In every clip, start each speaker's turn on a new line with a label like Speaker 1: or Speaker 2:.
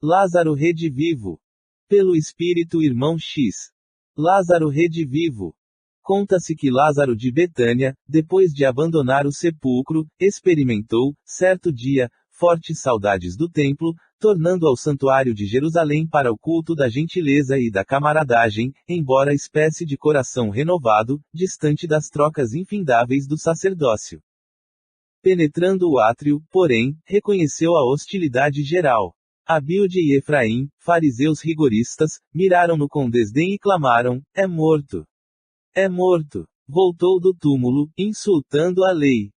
Speaker 1: Lázaro redivivo. Pelo Espírito irmão X. Lázaro redivivo. Conta-se que Lázaro de Betânia, depois de abandonar o sepulcro, experimentou, certo dia, fortes saudades do templo, tornando ao santuário de Jerusalém para o culto da gentileza e da camaradagem, embora espécie de coração renovado, distante das trocas infindáveis do sacerdócio. Penetrando o átrio, porém, reconheceu a hostilidade geral. Abilde e Efraim, fariseus rigoristas, miraram-no com desdém e clamaram: é morto! É morto! Voltou do túmulo, insultando a lei.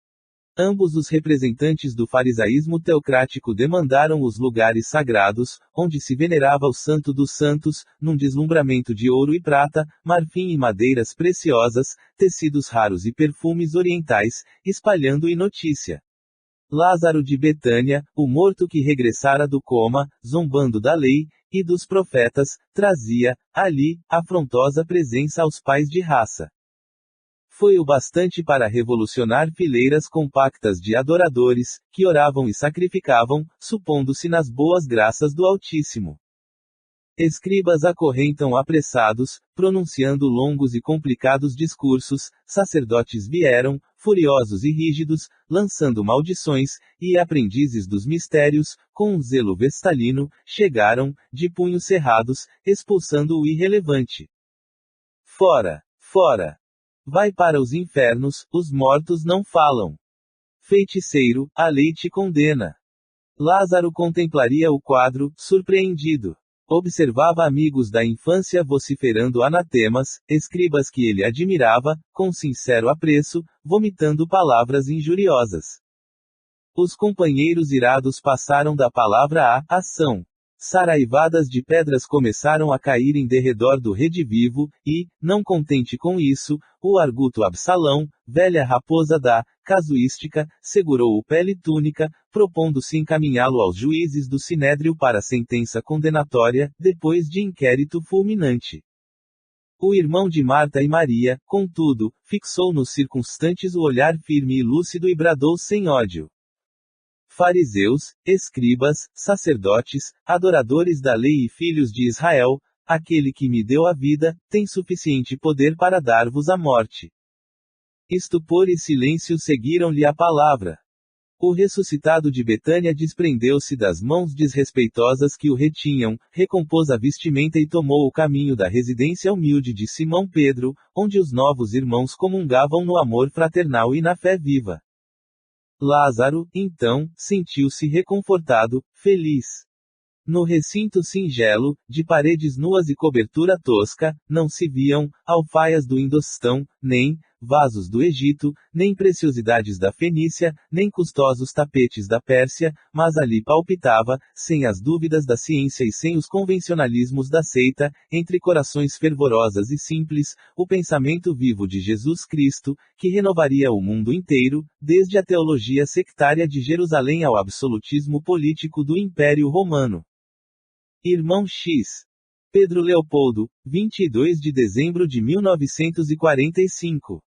Speaker 1: Ambos os representantes do farisaísmo teocrático demandaram os lugares sagrados, onde se venerava o Santo dos Santos, num deslumbramento de ouro e prata, marfim e madeiras preciosas, tecidos raros e perfumes orientais, espalhando notícia. Lázaro de Betânia, o morto que regressara do coma, zombando da lei e dos profetas, trazia, ali, afrontosa presença aos pais de raça. Foi o bastante para revolucionar fileiras compactas de adoradores, que oravam e sacrificavam, supondo-se nas boas graças do Altíssimo. Escribas acorrentam apressados, pronunciando longos e complicados discursos, sacerdotes vieram, furiosos e rígidos, lançando maldições, e aprendizes dos mistérios, com um zelo vestalino, chegaram, de punhos cerrados, expulsando o irrelevante. Fora! Fora! Vai para os infernos, os mortos não falam. Feiticeiro, a lei te condena. Lázaro contemplaria o quadro, surpreendido. Observava amigos da infância vociferando anatemas, escribas que ele admirava, com sincero apreço, vomitando palavras injuriosas. Os companheiros irados passaram da palavra à ação. Saraivadas de pedras começaram a cair em derredor do redivivo, e, não contente com isso, o arguto Absalão, velha raposa da casuística, segurou o pele túnica, propondo-se encaminhá-lo aos juízes do Sinédrio para sentença condenatória, depois de inquérito fulminante. O irmão de Marta e Maria, contudo, fixou nos circunstantes o olhar firme e lúcido e bradou sem ódio. Fariseus, escribas, sacerdotes, adoradores da lei e filhos de Israel, aquele que me deu a vida, tem suficiente poder para dar-vos a morte. Estupor e silêncio seguiram-lhe a palavra. O ressuscitado de Betânia desprendeu-se das mãos desrespeitosas que o retinham, recompôs a vestimenta e tomou o caminho da residência humilde de Simão Pedro, onde os novos irmãos comungavam no amor fraternal e na fé viva. Lázaro, então, sentiu-se reconfortado, feliz. No recinto singelo, de paredes nuas e cobertura tosca, não se viam alfaias do Indostão, nem vasos do Egito, nem preciosidades da Fenícia, nem custosos tapetes da Pérsia, mas ali palpitava, sem as dúvidas da ciência e sem os convencionalismos da seita, entre corações fervorosas e simples, o pensamento vivo de Jesus Cristo, que renovaria o mundo inteiro, desde a teologia sectária de Jerusalém ao absolutismo político do Império Romano. Irmão X. Pedro Leopoldo, 22 de dezembro de 1945.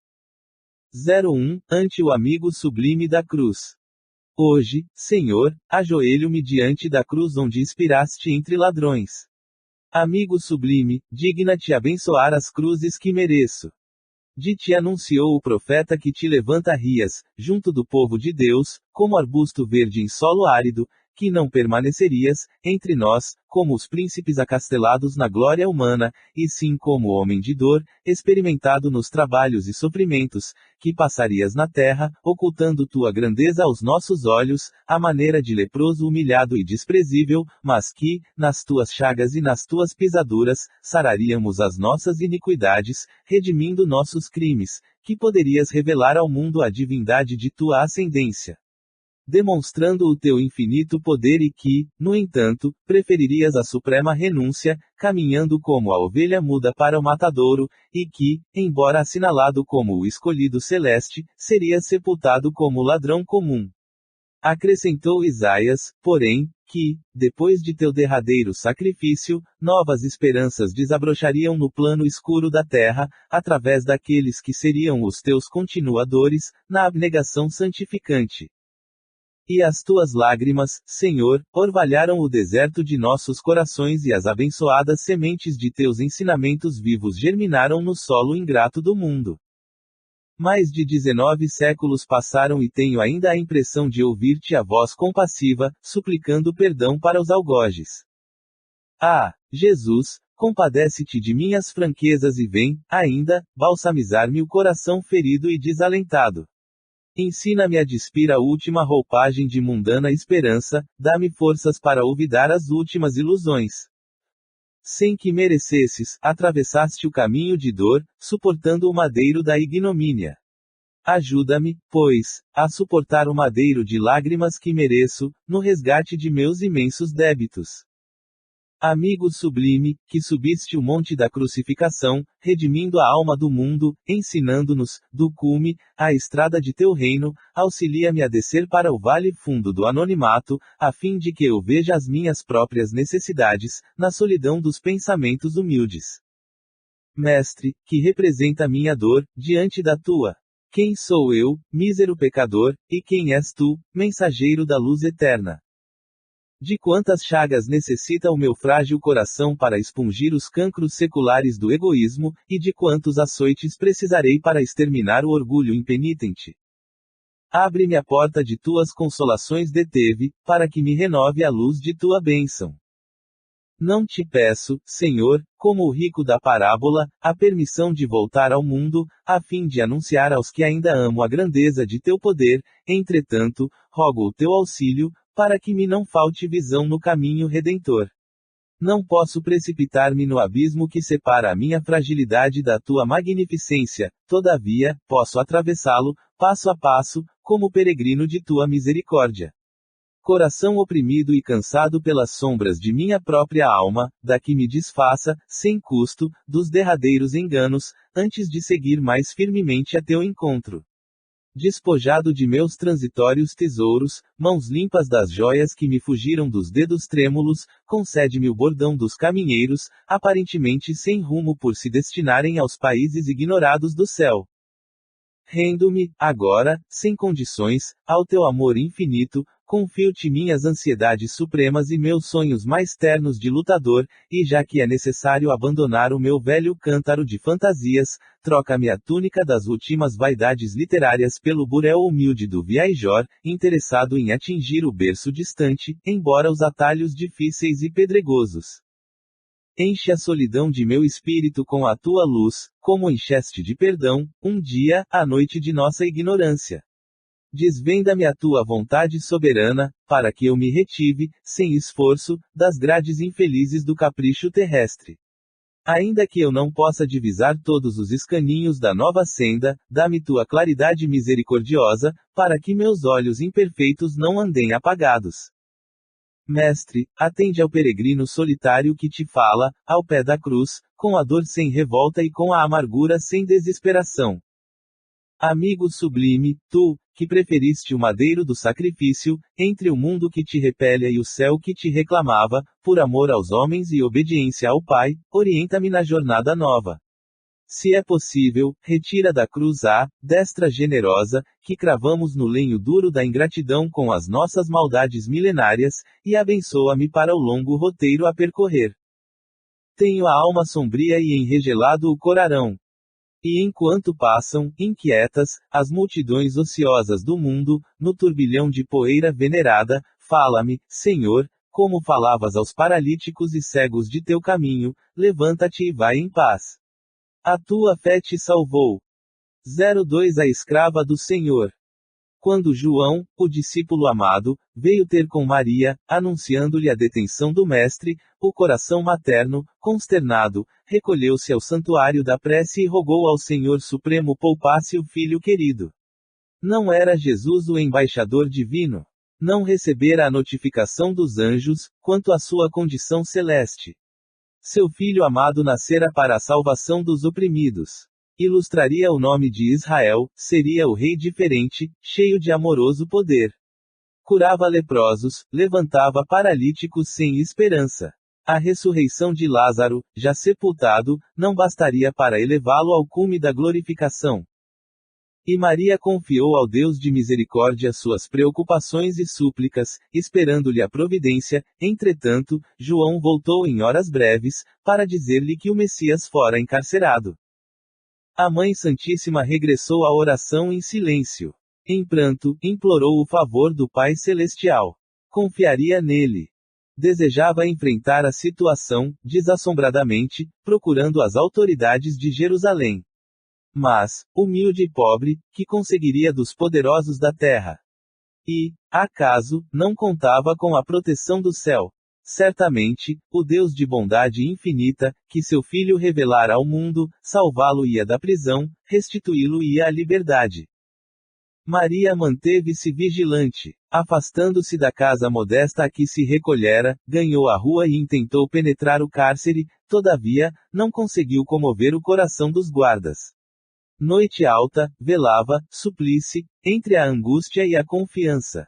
Speaker 1: 01, ante o amigo sublime da cruz. Hoje, Senhor, ajoelho-me diante da cruz onde inspiraste entre ladrões. Amigo sublime, digna-te abençoar as cruzes que mereço. De ti anunciou o profeta que te levanta rias, junto do povo de Deus, como arbusto verde em solo árido, que não permanecerias, entre nós, como os príncipes acastelados na glória humana, e sim como homem de dor, experimentado nos trabalhos e sofrimentos, que passarias na terra, ocultando tua grandeza aos nossos olhos, à maneira de leproso humilhado e desprezível, mas que, nas tuas chagas e nas tuas pisaduras, sararíamos as nossas iniquidades, redimindo nossos crimes, que poderias revelar ao mundo a divindade de tua ascendência, demonstrando o teu infinito poder e que, no entanto, preferirias a suprema renúncia, caminhando como a ovelha muda para o matadouro, e que, embora assinalado como o escolhido celeste, serias sepultado como ladrão comum. Acrescentou Isaías, porém, que, depois de teu derradeiro sacrifício, novas esperanças desabrochariam no plano escuro da terra, através daqueles que seriam os teus continuadores, na abnegação santificante. E as tuas lágrimas, Senhor, orvalharam o deserto de nossos corações e as abençoadas sementes de teus ensinamentos vivos germinaram no solo ingrato do mundo. Mais de 19 séculos passaram e tenho ainda a impressão de ouvir-te a voz compassiva, suplicando perdão para os algozes. Ah, Jesus, compadece-te de minhas franquezas e vem, ainda, balsamizar-me o coração ferido e desalentado. Ensina-me a despir a última roupagem de mundana esperança, dá-me forças para olvidar as últimas ilusões. Sem que merecesses, atravessaste o caminho de dor, suportando o madeiro da ignomínia. Ajuda-me, pois, a suportar o madeiro de lágrimas que mereço, no resgate de meus imensos débitos. Amigo sublime, que subiste o monte da crucificação, redimindo a alma do mundo, ensinando-nos, do cume, a estrada de teu reino, auxilia-me a descer para o vale fundo do anonimato, a fim de que eu veja as minhas próprias necessidades, na solidão dos pensamentos humildes. Mestre, que representa minha dor, diante da tua. Quem sou eu, mísero pecador, e quem és tu, mensageiro da luz eterna? De quantas chagas necessita o meu frágil coração para expungir os cancros seculares do egoísmo, e de quantos açoites precisarei para exterminar o orgulho impenitente? Abre-me a porta de tuas consolações deteve, para que me renove a luz de tua bênção. Não te peço, Senhor, como o rico da parábola, a permissão de voltar ao mundo, a fim de anunciar aos que ainda amo a grandeza de teu poder, entretanto, rogo o teu auxílio, para que me não falte visão no caminho redentor. Não posso precipitar-me no abismo que separa a minha fragilidade da tua magnificência, todavia, posso atravessá-lo, passo a passo, como peregrino de tua misericórdia. Coração oprimido e cansado pelas sombras de minha própria alma, da que me desfaça, sem custo, dos derradeiros enganos, antes de seguir mais firmemente a teu encontro. Despojado de meus transitórios tesouros, mãos limpas das joias que me fugiram dos dedos trêmulos, concede-me o bordão dos caminheiros, aparentemente sem rumo por se destinarem aos países ignorados do céu. Rendo-me, agora, sem condições, ao teu amor infinito, confio-te minhas ansiedades supremas e meus sonhos mais ternos de lutador, e já que é necessário abandonar o meu velho cântaro de fantasias, troca-me a túnica das últimas vaidades literárias pelo burel humilde do viajor, interessado em atingir o berço distante, embora os atalhos difíceis e pedregosos. Enche a solidão de meu espírito com a tua luz, como encheste de perdão, um dia, à noite de nossa ignorância. Desvenda-me a tua vontade soberana, para que eu me retive, sem esforço, das grades infelizes do capricho terrestre. Ainda que eu não possa divisar todos os escaninhos da nova senda, dá-me tua claridade misericordiosa, para que meus olhos imperfeitos não andem apagados. Mestre, atende ao peregrino solitário que te fala, ao pé da cruz, com a dor sem revolta e com a amargura sem desesperação. Amigo sublime, tu, que preferiste o madeiro do sacrifício, entre o mundo que te repele e o céu que te reclamava, por amor aos homens e obediência ao Pai, orienta-me na jornada nova. Se é possível, retira da cruz a destra generosa, que cravamos no lenho duro da ingratidão com as nossas maldades milenárias, e abençoa-me para o longo roteiro a percorrer. Tenho a alma sombria e enregelado o corarão. E enquanto passam, inquietas, as multidões ociosas do mundo, no turbilhão de poeira venerada, fala-me, Senhor, como falavas aos paralíticos e cegos de teu caminho, levanta-te e vai em paz. A tua fé te salvou. 02 A escrava do Senhor. Quando João, o discípulo amado, veio ter com Maria, anunciando-lhe a detenção do Mestre, o coração materno, consternado, recolheu-se ao santuário da prece e rogou ao Senhor Supremo poupasse o filho querido. Não era Jesus o embaixador divino? Não recebera a notificação dos anjos, quanto à sua condição celeste. Seu filho amado nascera para a salvação dos oprimidos. Ilustraria o nome de Israel, seria o rei diferente, cheio de amoroso poder. Curava leprosos, levantava paralíticos sem esperança. A ressurreição de Lázaro, já sepultado, não bastaria para elevá-lo ao cume da glorificação. E Maria confiou ao Deus de misericórdia suas preocupações e súplicas, esperando-lhe a providência. Entretanto, João voltou em horas breves, para dizer-lhe que o Messias fora encarcerado. A Mãe Santíssima regressou à oração em silêncio. Em pranto, implorou o favor do Pai Celestial. Confiaria nele. Desejava enfrentar a situação, desassombradamente, procurando as autoridades de Jerusalém. Mas, humilde e pobre, que conseguiria dos poderosos da terra? E, acaso, não contava com a proteção do céu? Certamente, o Deus de bondade infinita, que seu Filho revelara ao mundo, salvá-lo-ia da prisão, restituí-lo-ia à liberdade. Maria manteve-se vigilante. Afastando-se da casa modesta a que se recolhera, ganhou a rua e intentou penetrar o cárcere, todavia, não conseguiu comover o coração dos guardas. Noite alta, velava, suplice, entre a angústia e a confiança.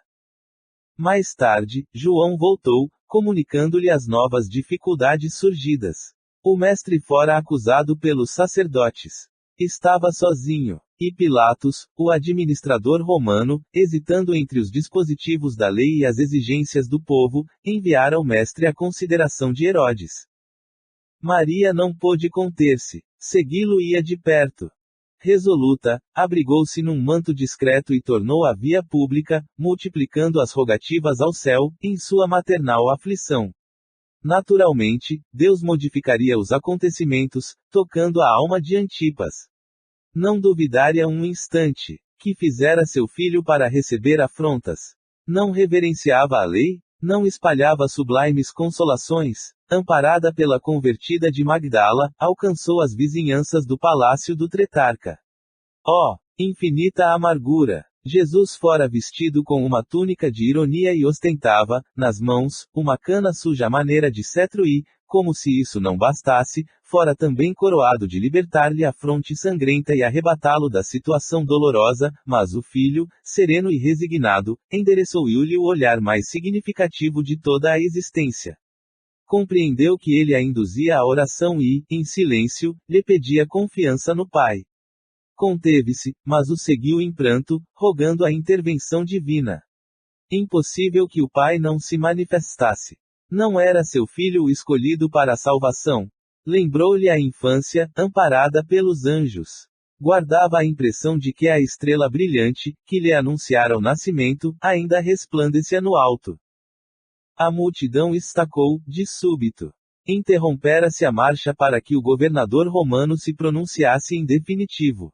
Speaker 1: Mais tarde, João voltou, comunicando-lhe as novas dificuldades surgidas. O mestre fora acusado pelos sacerdotes. Estava sozinho. E Pilatos, o administrador romano, hesitando entre os dispositivos da lei e as exigências do povo, enviara o mestre à consideração de Herodes. Maria não pôde conter-se. Segui-lo-ia de perto. Resoluta, abrigou-se num manto discreto e tornou a via pública, multiplicando as rogativas ao céu, em sua maternal aflição. Naturalmente, Deus modificaria os acontecimentos, tocando a alma de Antipas. Não duvidaria um instante, que fizera seu filho para receber afrontas. Não reverenciava a lei, não espalhava sublimes consolações. Amparada pela convertida de Magdala, alcançou as vizinhanças do palácio do Tretarca. Oh, infinita amargura! Jesus fora vestido com uma túnica de ironia e ostentava, nas mãos, uma cana suja à maneira de cetro e, como se isso não bastasse, fora também coroado de libertar-lhe a fronte sangrenta e arrebatá-lo da situação dolorosa, mas o filho, sereno e resignado, endereçou-lhe o olhar mais significativo de toda a existência. Compreendeu que ele a induzia à oração e, em silêncio, lhe pedia confiança no Pai. Conteve-se, mas o seguiu em pranto, rogando a intervenção divina. Impossível que o Pai não se manifestasse. Não era seu filho o escolhido para a salvação. Lembrou-lhe a infância, amparada pelos anjos. Guardava a impressão de que a estrela brilhante, que lhe anunciara o nascimento, ainda resplandecia no alto. A multidão estacou, de súbito. Interrompera-se a marcha para que o governador romano se pronunciasse em definitivo.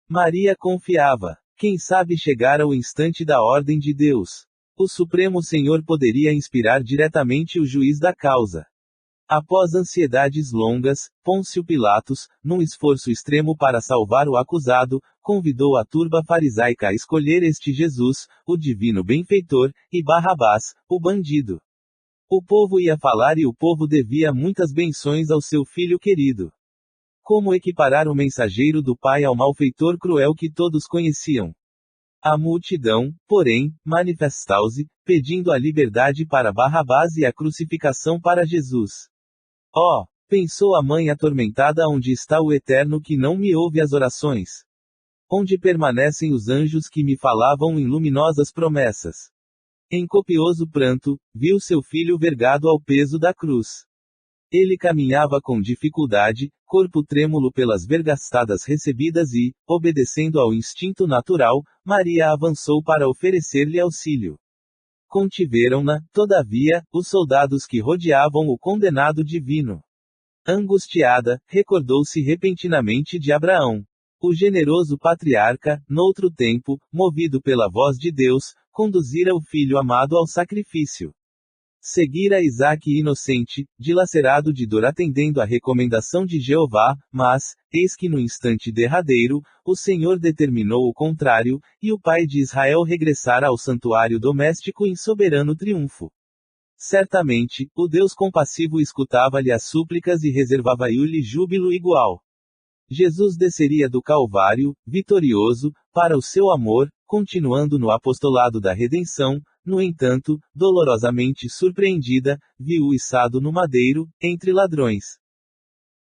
Speaker 1: Maria confiava. Quem sabe chegara o instante da ordem de Deus. O Supremo Senhor poderia inspirar diretamente o juiz da causa. Após ansiedades longas, Pôncio Pilatos, num esforço extremo para salvar o acusado, convidou a turba farisaica a escolher este Jesus, o divino benfeitor, e Barrabás, o bandido. O povo ia falar e o povo devia muitas benções ao seu filho querido. Como equiparar o mensageiro do Pai ao malfeitor cruel que todos conheciam? A multidão, porém, manifestou-se, pedindo a liberdade para Barrabás e a crucificação para Jesus. Oh, pensou a mãe atormentada, onde está o Eterno que não me ouve as orações? Onde permanecem os anjos que me falavam em luminosas promessas? Em copioso pranto, viu seu filho vergado ao peso da cruz. Ele caminhava com dificuldade, corpo trêmulo pelas vergastadas recebidas e, obedecendo ao instinto natural, Maria avançou para oferecer-lhe auxílio. Contiveram-na, todavia, os soldados que rodeavam o condenado divino. Angustiada, recordou-se repentinamente de Abraão. O generoso patriarca, noutro tempo, movido pela voz de Deus, conduzira o filho amado ao sacrifício. Seguira Isaque inocente, dilacerado de dor atendendo à recomendação de Jeová, mas, eis que no instante derradeiro, o Senhor determinou o contrário, e o pai de Israel regressara ao santuário doméstico em soberano triunfo. Certamente, o Deus compassivo escutava-lhe as súplicas e reservava-lhe júbilo igual. Jesus desceria do Calvário, vitorioso, para o seu amor, continuando no apostolado da redenção. No entanto, dolorosamente surpreendida, viu-o içado no madeiro, entre ladrões.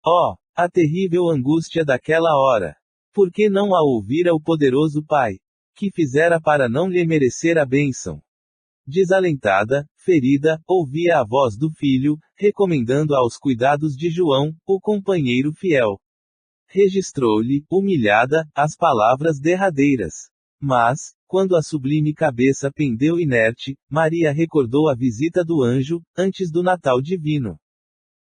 Speaker 1: Oh, a terrível angústia daquela hora! Por que não a ouvira o poderoso pai? Que fizera para não lhe merecer a bênção? Desalentada, ferida, ouvia a voz do filho, recomendando aos cuidados de João, o companheiro fiel. Registrou-lhe, humilhada, as palavras derradeiras. Mas, quando a sublime cabeça pendeu inerte, Maria recordou a visita do anjo, antes do Natal divino.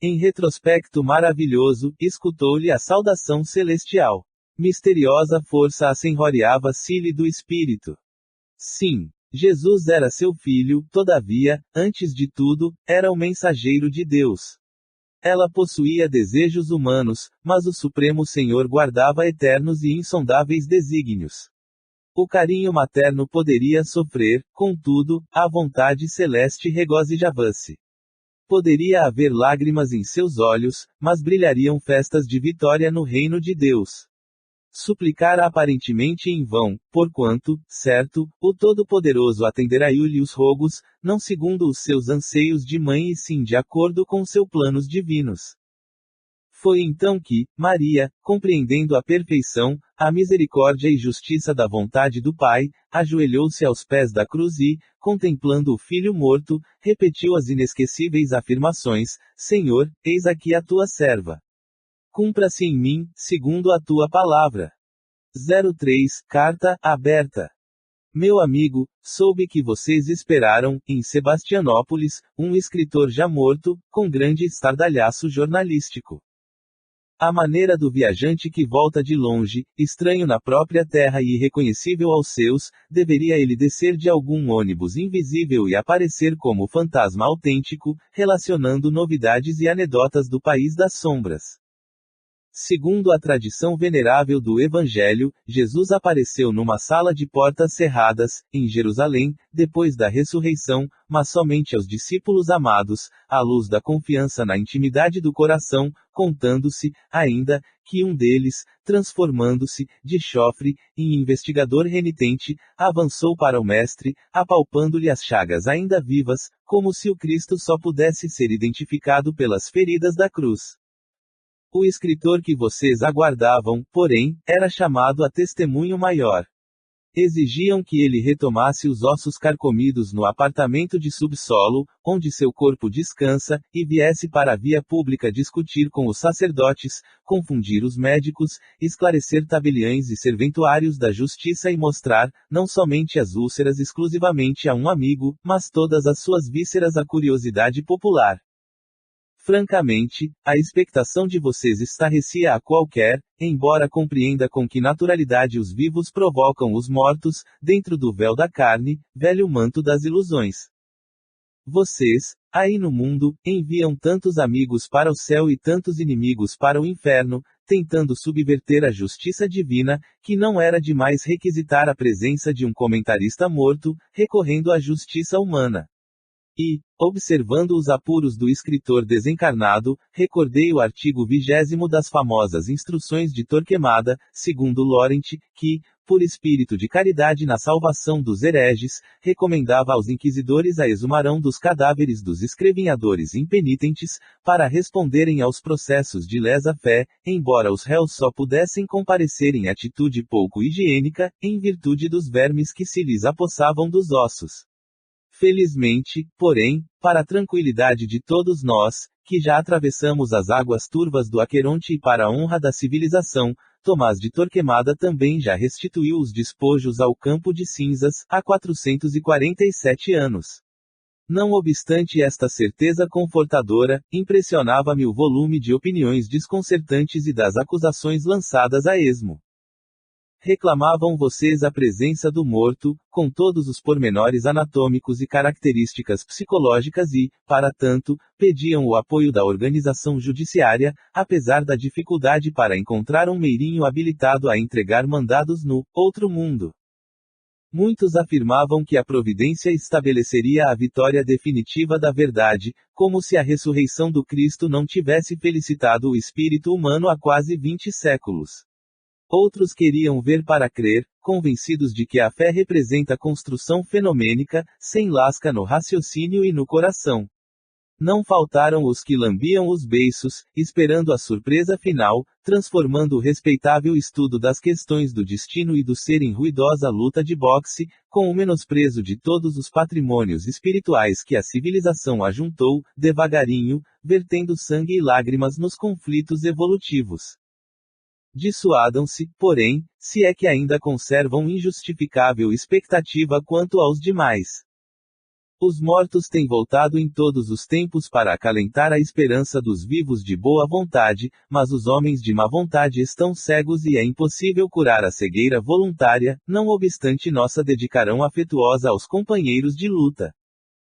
Speaker 1: Em retrospecto maravilhoso, escutou-lhe a saudação celestial. Misteriosa força assenhoreava-se-lhe do espírito. Sim, Jesus era seu filho, todavia, antes de tudo, era o mensageiro de Deus. Ela possuía desejos humanos, mas o Supremo Senhor guardava eternos e insondáveis desígnios. O carinho materno poderia sofrer, contudo, a vontade celeste regozijava-se. Poderia haver lágrimas em seus olhos, mas brilhariam festas de vitória no reino de Deus. Suplicara aparentemente em vão, porquanto, certo, o Todo-Poderoso atenderá-lhe os rogos, não segundo os seus anseios de mãe e sim de acordo com seus planos divinos. Foi então que, Maria, compreendendo à perfeição, a misericórdia e justiça da vontade do Pai, ajoelhou-se aos pés da cruz e, contemplando o Filho morto, repetiu as inesquecíveis afirmações: Senhor, eis aqui a tua serva. Cumpra-se em mim, segundo a tua palavra. 03, Carta aberta. Meu amigo, soube que vocês esperaram, em Sebastianópolis, um escritor já morto, com grande estardalhaço jornalístico. À maneira do viajante que volta de longe, estranho na própria terra e irreconhecível aos seus, deveria ele descer de algum ônibus invisível e aparecer como fantasma autêntico, relacionando novidades e anedotas do país das sombras. Segundo a tradição venerável do Evangelho, Jesus apareceu numa sala de portas cerradas, em Jerusalém, depois da ressurreição, mas somente aos discípulos amados, à luz da confiança na intimidade do coração, contando-se, ainda, que um deles, transformando-se, de chofre, em investigador renitente, avançou para o Mestre, apalpando-lhe as chagas ainda vivas, como se o Cristo só pudesse ser identificado pelas feridas da cruz. O escritor que vocês aguardavam, porém, era chamado a testemunho maior. Exigiam que ele retomasse os ossos carcomidos no apartamento de subsolo, onde seu corpo descansa, e viesse para a via pública discutir com os sacerdotes, confundir os médicos, esclarecer tabeliães e serventuários da justiça e mostrar, não somente as úlceras exclusivamente a um amigo, mas todas as suas vísceras à curiosidade popular. Francamente, a expectação de vocês estarrecia a qualquer, embora compreenda com que naturalidade os vivos provocam os mortos, dentro do véu da carne, velho manto das ilusões. Vocês, aí no mundo, enviam tantos amigos para o céu e tantos inimigos para o inferno, tentando subverter a justiça divina, que não era demais requisitar a presença de um comentarista morto, recorrendo à justiça humana. E, observando os apuros do escritor desencarnado, recordei o artigo 20º das famosas Instruções de Torquemada, segundo Laurent, que, por espírito de caridade na salvação dos hereges, recomendava aos inquisidores a exumação dos cadáveres dos escrevinhadores impenitentes, para responderem aos processos de lesa-fé, embora os réus só pudessem comparecer em atitude pouco higiênica, em virtude dos vermes que se lhes apossavam dos ossos. Felizmente, porém, para a tranquilidade de todos nós, que já atravessamos as águas turvas do Aqueronte e para a honra da civilização, Tomás de Torquemada também já restituiu os despojos ao campo de cinzas, há 447 anos. Não obstante esta certeza confortadora, impressionava-me o volume de opiniões desconcertantes e das acusações lançadas a esmo. Reclamavam vocês a presença do morto, com todos os pormenores anatômicos e características psicológicas e, para tanto, pediam o apoio da organização judiciária, apesar da dificuldade para encontrar um meirinho habilitado a entregar mandados no outro mundo. Muitos afirmavam que a providência estabeleceria a vitória definitiva da verdade, como se a ressurreição do Cristo não tivesse felicitado o espírito humano há quase 20 séculos. Outros queriam ver para crer, convencidos de que a fé representa construção fenomênica, sem lasca no raciocínio e no coração. Não faltaram os que lambiam os beiços, esperando a surpresa final, transformando o respeitável estudo das questões do destino e do ser em ruidosa luta de boxe, com o menosprezo de todos os patrimônios espirituais que a civilização ajuntou, devagarinho, vertendo sangue e lágrimas nos conflitos evolutivos. Dissuadam-se, porém, se é que ainda conservam injustificável expectativa quanto aos demais. Os mortos têm voltado em todos os tempos para acalentar a esperança dos vivos de boa vontade, mas os homens de má vontade estão cegos e é impossível curar a cegueira voluntária, não obstante nossa dedicação afetuosa aos companheiros de luta.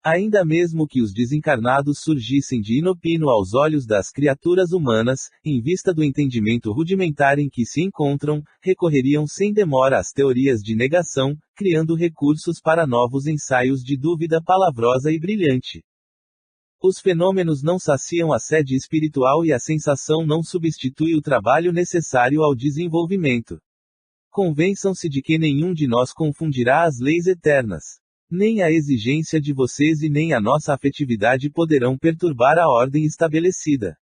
Speaker 1: Ainda mesmo que os desencarnados surgissem de inopino aos olhos das criaturas humanas, em vista do entendimento rudimentar em que se encontram, recorreriam sem demora às teorias de negação, criando recursos para novos ensaios de dúvida palavrosa e brilhante. Os fenômenos não saciam a sede espiritual e a sensação não substitui o trabalho necessário ao desenvolvimento. Convençam-se de que nenhum de nós confundirá as leis eternas. Nem a exigência de vocês e nem a nossa afetividade poderão perturbar a ordem estabelecida.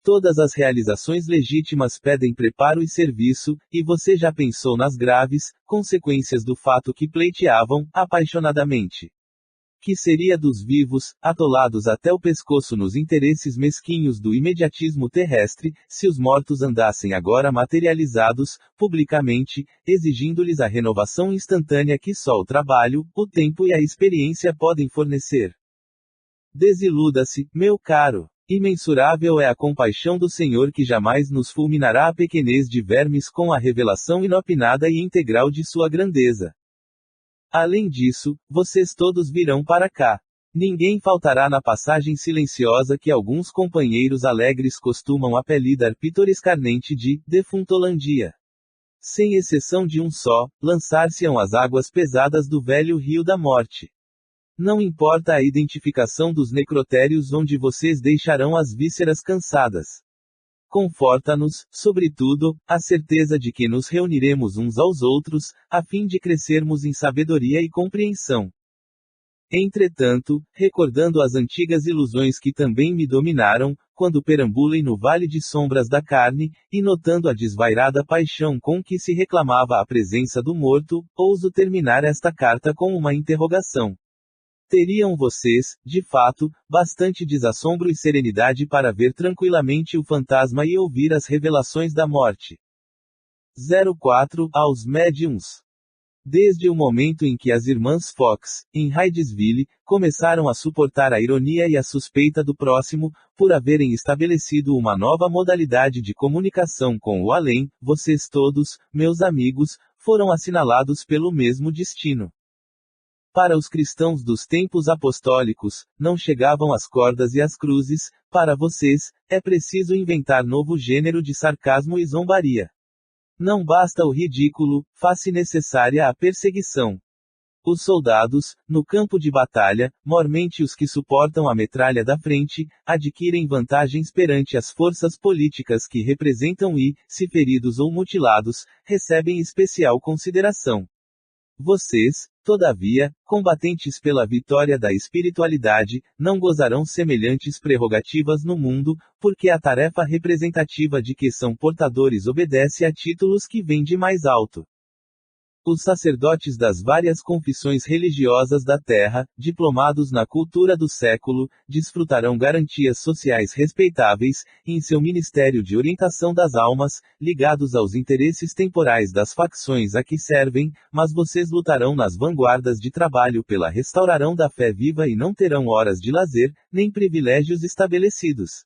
Speaker 1: Todas as realizações legítimas pedem preparo e serviço, e você já pensou nas graves consequências do fato que pleiteavam, apaixonadamente. Que seria dos vivos, atolados até o pescoço nos interesses mesquinhos do imediatismo terrestre, se os mortos andassem agora materializados, publicamente, exigindo-lhes a renovação instantânea que só o trabalho, o tempo e a experiência podem fornecer? Desiluda-se, meu caro. Imensurável é a compaixão do Senhor que jamais nos fulminará a pequenez de vermes com a revelação inopinada e integral de sua grandeza. Além disso, vocês todos virão para cá. Ninguém faltará na passagem silenciosa que alguns companheiros alegres costumam apelidar pitorescamente de Defuntolandia. Sem exceção de um só, lançar-se-ão as águas pesadas do velho rio da morte. Não importa a identificação dos necrotérios onde vocês deixarão as vísceras cansadas. Conforta-nos, sobretudo, a certeza de que nos reuniremos uns aos outros, a fim de crescermos em sabedoria e compreensão. Entretanto, recordando as antigas ilusões que também me dominaram, quando perambulei no vale de sombras da carne, e notando a desvairada paixão com que se reclamava a presença do morto, ouso terminar esta carta com uma interrogação. Teriam vocês, de fato, bastante desassombro e serenidade para ver tranquilamente o fantasma e ouvir as revelações da morte? 04. Aos médiums. Desde o momento em que as irmãs Fox, em Hydesville, começaram a suportar a ironia e a suspeita do próximo, por haverem estabelecido uma nova modalidade de comunicação com o além, vocês todos, meus amigos, foram assinalados pelo mesmo destino. Para os cristãos dos tempos apostólicos, não chegavam as cordas e as cruzes, para vocês, é preciso inventar novo gênero de sarcasmo e zombaria. Não basta o ridículo, faz-se necessária a perseguição. Os soldados, no campo de batalha, mormente os que suportam a metralha da frente, adquirem vantagens perante as forças políticas que representam e, se feridos ou mutilados, recebem especial consideração. Vocês, todavia, combatentes pela vitória da espiritualidade, não gozarão semelhantes prerrogativas no mundo, porque a tarefa representativa de que são portadores obedece a títulos que vêm de mais alto. Os sacerdotes das várias confissões religiosas da terra, diplomados na cultura do século, desfrutarão garantias sociais respeitáveis, em seu ministério de orientação das almas, ligados aos interesses temporais das facções a que servem, mas vocês lutarão nas vanguardas de trabalho pela restauração da fé viva e não terão horas de lazer, nem privilégios estabelecidos.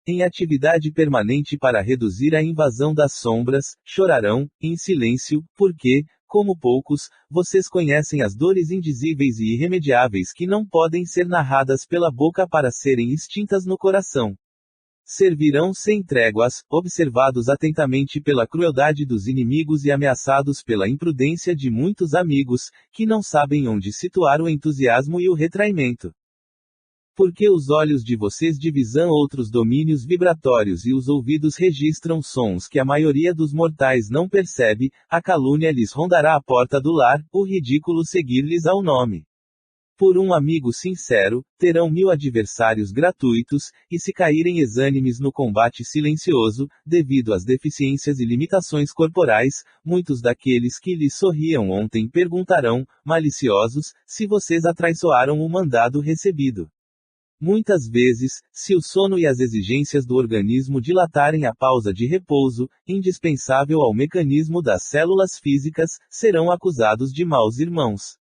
Speaker 1: Em atividade permanente para reduzir a invasão das sombras, chorarão, em silêncio, porque, como poucos, vocês conhecem as dores indizíveis e irremediáveis que não podem ser narradas pela boca para serem extintas no coração. Servirão sem tréguas, observados atentamente pela crueldade dos inimigos e ameaçados pela imprudência de muitos amigos, que não sabem onde situar o entusiasmo e o retraimento. Porque os olhos de vocês divisam outros domínios vibratórios e os ouvidos registram sons que a maioria dos mortais não percebe, a calúnia lhes rondará a porta do lar, o ridículo seguir-lhes ao nome. Por um amigo sincero, terão 1000 adversários gratuitos, e se caírem exânimes no combate silencioso, devido às deficiências e limitações corporais, muitos daqueles que lhes sorriam ontem perguntarão, maliciosos, se vocês atraiçoaram o mandado recebido. Muitas vezes, se o sono e as exigências do organismo dilatarem a pausa de repouso, indispensável ao mecanismo das células físicas, serão acusados de maus irmãos.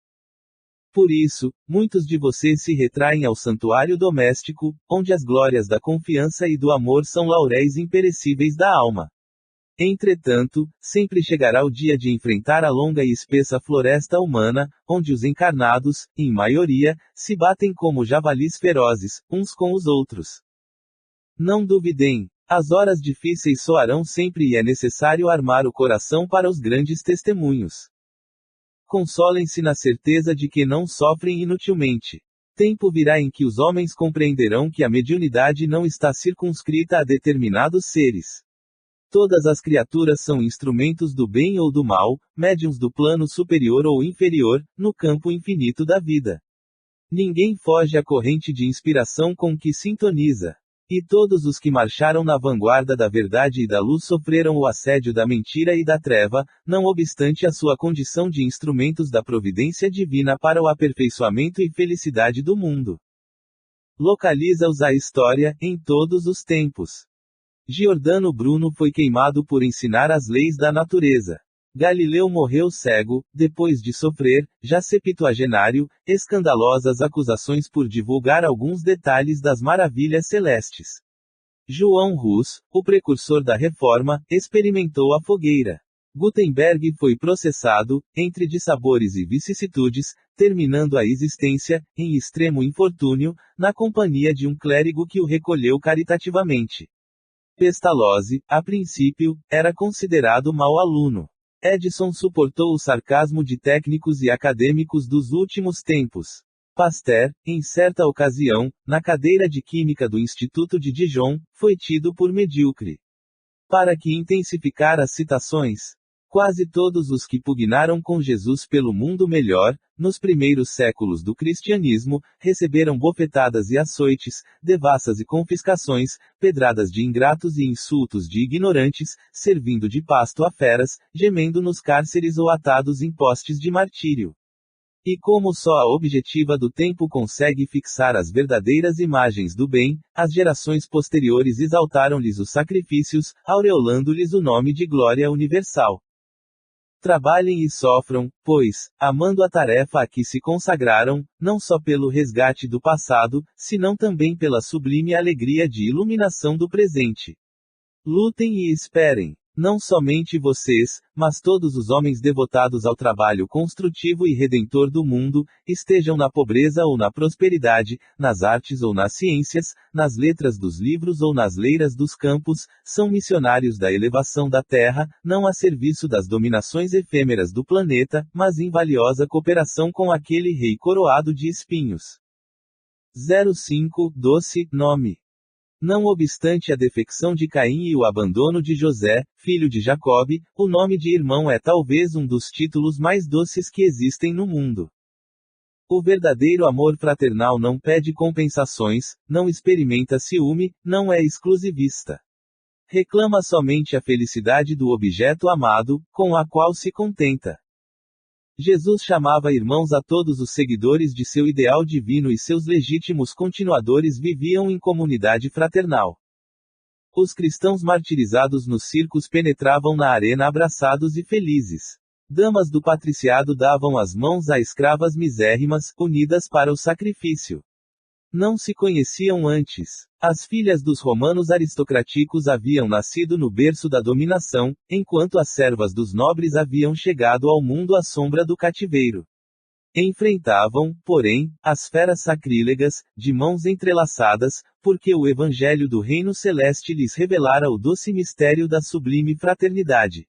Speaker 1: Por isso, muitos de vocês se retraem ao santuário doméstico, onde as glórias da confiança e do amor são lauréis imperecíveis da alma. Entretanto, sempre chegará o dia de enfrentar a longa e espessa floresta humana, onde os encarnados, em maioria, se batem como javalis ferozes, uns com os outros. Não duvidem, as horas difíceis soarão sempre e é necessário armar o coração para os grandes testemunhos. Consolem-se na certeza de que não sofrem inutilmente. Tempo virá em que os homens compreenderão que a mediunidade não está circunscrita a determinados seres. Todas as criaturas são instrumentos do bem ou do mal, médiuns do plano superior ou inferior, no campo infinito da vida. Ninguém foge à corrente de inspiração com que sintoniza. E todos os que marcharam na vanguarda da verdade e da luz sofreram o assédio da mentira e da treva, não obstante a sua condição de instrumentos da providência divina para o aperfeiçoamento e felicidade do mundo. Localiza-os a história, em todos os tempos. Giordano Bruno foi queimado por ensinar as leis da natureza. Galileu morreu cego, depois de sofrer, já septuagenário, escandalosas acusações por divulgar alguns detalhes das maravilhas celestes. João Hus, o precursor da reforma, experimentou a fogueira. Gutenberg foi processado, entre dissabores e vicissitudes, terminando a existência, em extremo infortúnio, na companhia de um clérigo que o recolheu caritativamente. Pestalozzi, a princípio, era considerado mau aluno. Edison suportou o sarcasmo de técnicos e acadêmicos dos últimos tempos. Pasteur, em certa ocasião, na cadeira de Química do Instituto de Dijon, foi tido por medíocre. Para que intensificar as citações? Quase todos os que pugnaram com Jesus pelo mundo melhor, nos primeiros séculos do cristianismo, receberam bofetadas e açoites, devassas e confiscações, pedradas de ingratos e insultos de ignorantes, servindo de pasto a feras, gemendo nos cárceres ou atados em postes de martírio. E como só a objetiva do tempo consegue fixar as verdadeiras imagens do bem, as gerações posteriores exaltaram-lhes os sacrifícios, aureolando-lhes o nome de glória universal. Trabalhem e sofram, pois, amando a tarefa a que se consagraram, não só pelo resgate do passado, senão também pela sublime alegria de iluminação do presente. Lutem e esperem. Não somente vocês, mas todos os homens devotados ao trabalho construtivo e redentor do mundo, estejam na pobreza ou na prosperidade, nas artes ou nas ciências, nas letras dos livros ou nas leiras dos campos, são missionários da elevação da Terra, não a serviço das dominações efêmeras do planeta, mas em valiosa cooperação com aquele rei coroado de espinhos. 05 Doce, nome. Não obstante a defecção de Caim e o abandono de José, filho de Jacobe, o nome de irmão é talvez um dos títulos mais doces que existem no mundo. O verdadeiro amor fraternal não pede compensações, não experimenta ciúme, não é exclusivista. Reclama somente a felicidade do objeto amado, com a qual se contenta. Jesus chamava irmãos a todos os seguidores de seu ideal divino e seus legítimos continuadores viviam em comunidade fraternal. Os cristãos martirizados nos circos penetravam na arena abraçados e felizes. Damas do patriciado davam as mãos a escravas misérrimas, unidas para o sacrifício. Não se conheciam antes. As filhas dos romanos aristocráticos haviam nascido no berço da dominação, enquanto as servas dos nobres haviam chegado ao mundo à sombra do cativeiro. Enfrentavam, porém, as feras sacrílegas, de mãos entrelaçadas, porque o evangelho do reino celeste lhes revelara o doce mistério da sublime fraternidade.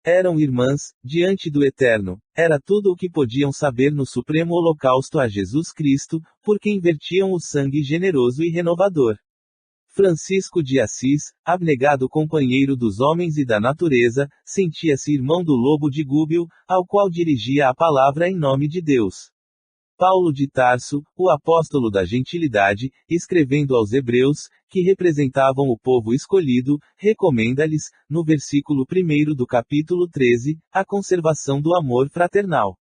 Speaker 1: Eram irmãs, diante do Eterno, era tudo o que podiam saber no supremo holocausto a Jesus Cristo, porque invertiam o sangue generoso e renovador. Francisco de Assis, abnegado companheiro dos homens e da natureza, sentia-se irmão do lobo de Gúbio, ao qual dirigia a palavra em nome de Deus. Paulo de Tarso, o apóstolo da gentilidade, escrevendo aos hebreus, que representavam o povo escolhido, recomenda-lhes, no versículo 1 do capítulo 13, a conservação do amor fraternal.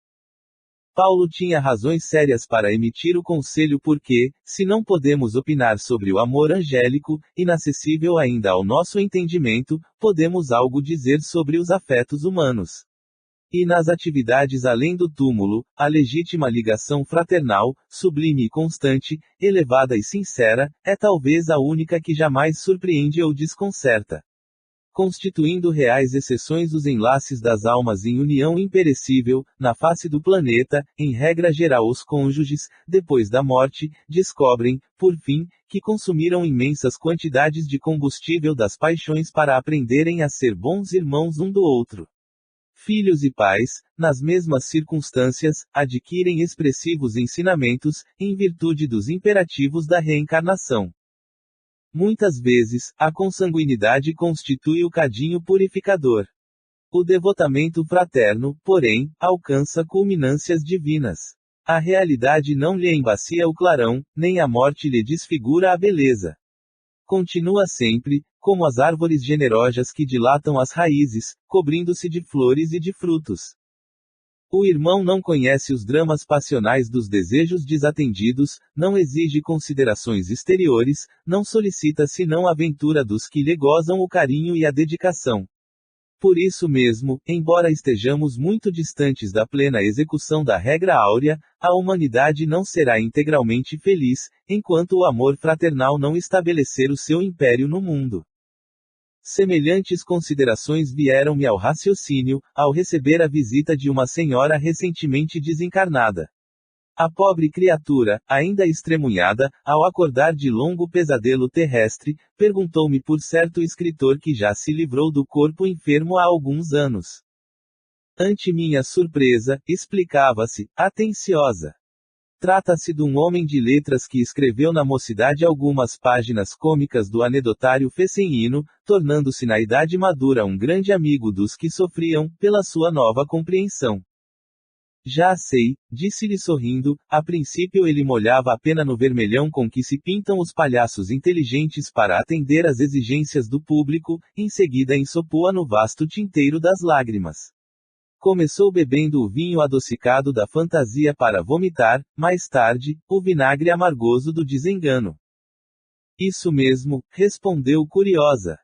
Speaker 1: Paulo tinha razões sérias para emitir o conselho porque, se não podemos opinar sobre o amor angélico, inacessível ainda ao nosso entendimento, podemos algo dizer sobre os afetos humanos. E nas atividades além do túmulo, a legítima ligação fraternal, sublime e constante, elevada e sincera, é talvez a única que jamais surpreende ou desconcerta. Constituindo reais exceções os enlaces das almas em união imperecível, na face do planeta, em regra geral os cônjuges, depois da morte, descobrem, por fim, que consumiram imensas quantidades de combustível das paixões para aprenderem a ser bons irmãos um do outro. Filhos e pais, nas mesmas circunstâncias, adquirem expressivos ensinamentos, em virtude dos imperativos da reencarnação. Muitas vezes, a consanguinidade constitui o cadinho purificador. O devotamento fraterno, porém, alcança culminâncias divinas. A realidade não lhe embacia o clarão, nem a morte lhe desfigura a beleza. Continua sempre, como as árvores generosas que dilatam as raízes, cobrindo-se de flores e de frutos. O irmão não conhece os dramas passionais dos desejos desatendidos, não exige considerações exteriores, não solicita senão a ventura dos que lhe gozam o carinho e a dedicação. Por isso mesmo, embora estejamos muito distantes da plena execução da regra áurea, a humanidade não será integralmente feliz, enquanto o amor fraternal não estabelecer o seu império no mundo. Semelhantes considerações vieram-me ao raciocínio, ao receber a visita de uma senhora recentemente desencarnada. A pobre criatura, ainda estremunhada, ao acordar de longo pesadelo terrestre, perguntou-me por certo escritor que já se livrou do corpo enfermo há alguns anos. Ante minha surpresa, explicava-se, atenciosa. Trata-se de um homem de letras que escreveu na mocidade algumas páginas cômicas do anedotário fecenhino, tornando-se na idade madura um grande amigo dos que sofriam, pela sua nova compreensão. Já sei, disse-lhe sorrindo, a princípio ele molhava a pena no vermelhão com que se pintam os palhaços inteligentes para atender às exigências do público, em seguida ensopou-a no vasto tinteiro das lágrimas. Começou bebendo o vinho adocicado da fantasia para vomitar, mais tarde, o vinagre amargoso do desengano. Isso mesmo, respondeu curiosa.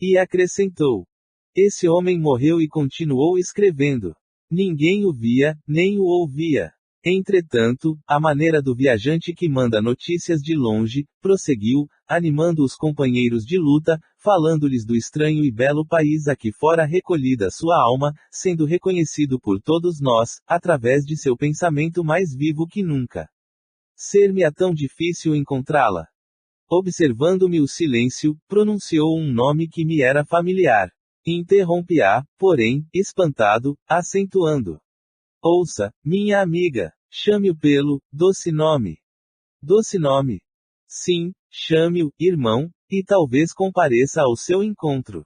Speaker 1: E acrescentou. Esse homem morreu e continuou escrevendo. Ninguém o via, nem o ouvia. Entretanto, à maneira do viajante que manda notícias de longe, prosseguiu, animando os companheiros de luta, falando-lhes do estranho e belo país a que fora recolhida sua alma, sendo reconhecido por todos nós, através de seu pensamento mais vivo que nunca. Ser-me-á tão difícil encontrá-la. Observando-me o silêncio, pronunciou um nome que me era familiar. Interrompi-a, porém, espantado, acentuando. Ouça, minha amiga, chame-o pelo doce nome. Doce nome. Sim, chame-o, irmão, e talvez compareça ao seu encontro.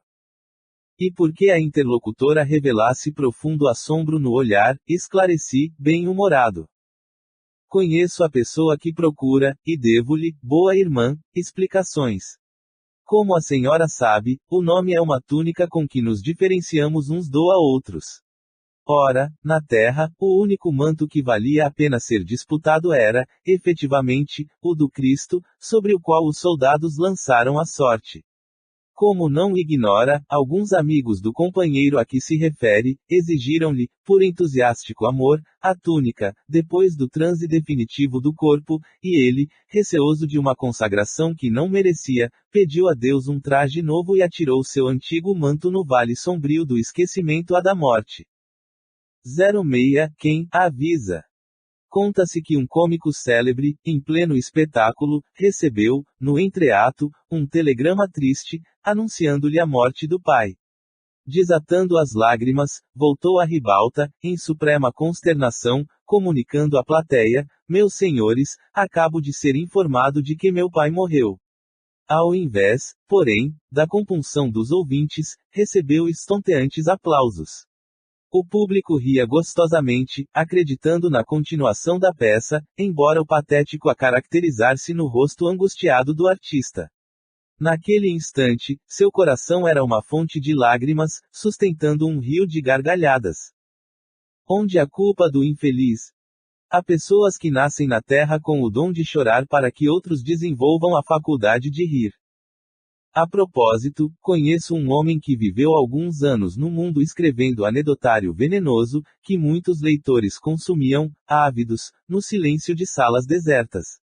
Speaker 1: E porque a interlocutora revelasse profundo assombro no olhar, esclareci, bem-humorado. Conheço a pessoa que procura, e devo-lhe, boa irmã, explicações. Como a senhora sabe, o nome é uma túnica com que nos diferenciamos uns do a outros. Ora, na terra, o único manto que valia a pena ser disputado era, efetivamente, o do Cristo, sobre o qual os soldados lançaram a sorte. Como não ignora, alguns amigos do companheiro a que se refere, exigiram-lhe, por entusiástico amor, a túnica, depois do transe definitivo do corpo, e ele, receoso de uma consagração que não merecia, pediu a Deus um traje novo e atirou seu antigo manto no vale sombrio do esquecimento a da morte. 06, quem avisa. Conta-se que um cômico célebre, em pleno espetáculo, recebeu, no entreato, um telegrama triste, anunciando-lhe a morte do pai. Desatando as lágrimas, voltou à ribalta, em suprema consternação, comunicando à plateia: meus senhores, acabo de ser informado de que meu pai morreu. Ao invés, porém, da compunção dos ouvintes, recebeu estonteantes aplausos. O público ria gostosamente, acreditando na continuação da peça, embora o patético a caracterizar-se no rosto angustiado do artista. Naquele instante, seu coração era uma fonte de lágrimas, sustentando um rio de gargalhadas. Onde a culpa do infeliz? Há pessoas que nascem na Terra com o dom de chorar para que outros desenvolvam a faculdade de rir. A propósito, conheço um homem que viveu alguns anos no mundo escrevendo anedotário venenoso, que muitos leitores consumiam, ávidos, no silêncio de salas desertas.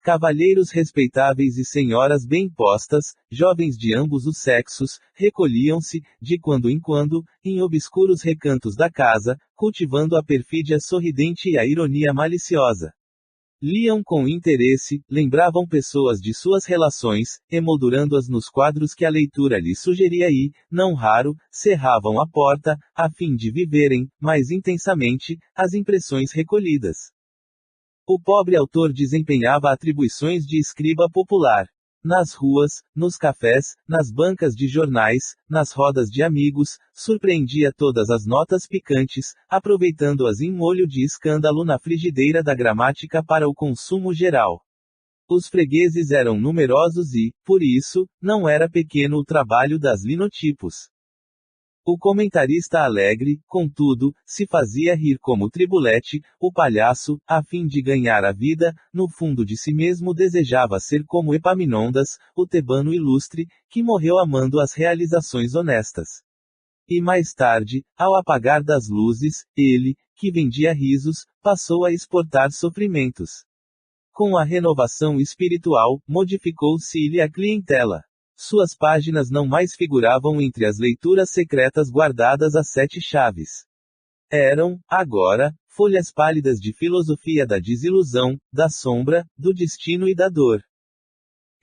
Speaker 1: Cavalheiros respeitáveis e senhoras bem postas, jovens de ambos os sexos, recolhiam-se, de quando em quando, em obscuros recantos da casa, cultivando a perfídia sorridente e a ironia maliciosa. Liam com interesse, lembravam pessoas de suas relações, emoldurando-as nos quadros que a leitura lhes sugeria e, não raro, cerravam a porta, a fim de viverem, mais intensamente, as impressões recolhidas. O pobre autor desempenhava atribuições de escriba popular. Nas ruas, nos cafés, nas bancas de jornais, nas rodas de amigos, surpreendia todas as notas picantes, aproveitando-as em molho de escândalo na frigideira da gramática para o consumo geral. Os fregueses eram numerosos e, por isso, não era pequeno o trabalho das linotipos. O comentarista alegre, contudo, se fazia rir como Tribulete, o palhaço, a fim de ganhar a vida, no fundo de si mesmo desejava ser como Epaminondas, o tebano ilustre, que morreu amando as realizações honestas. E mais tarde, ao apagar das luzes, ele, que vendia risos, passou a exportar sofrimentos. Com a renovação espiritual, modificou-se-lhe a clientela. Suas páginas não mais figuravam entre as leituras secretas guardadas a 7 chaves. Eram, agora, folhas pálidas de filosofia da desilusão, da sombra, do destino e da dor.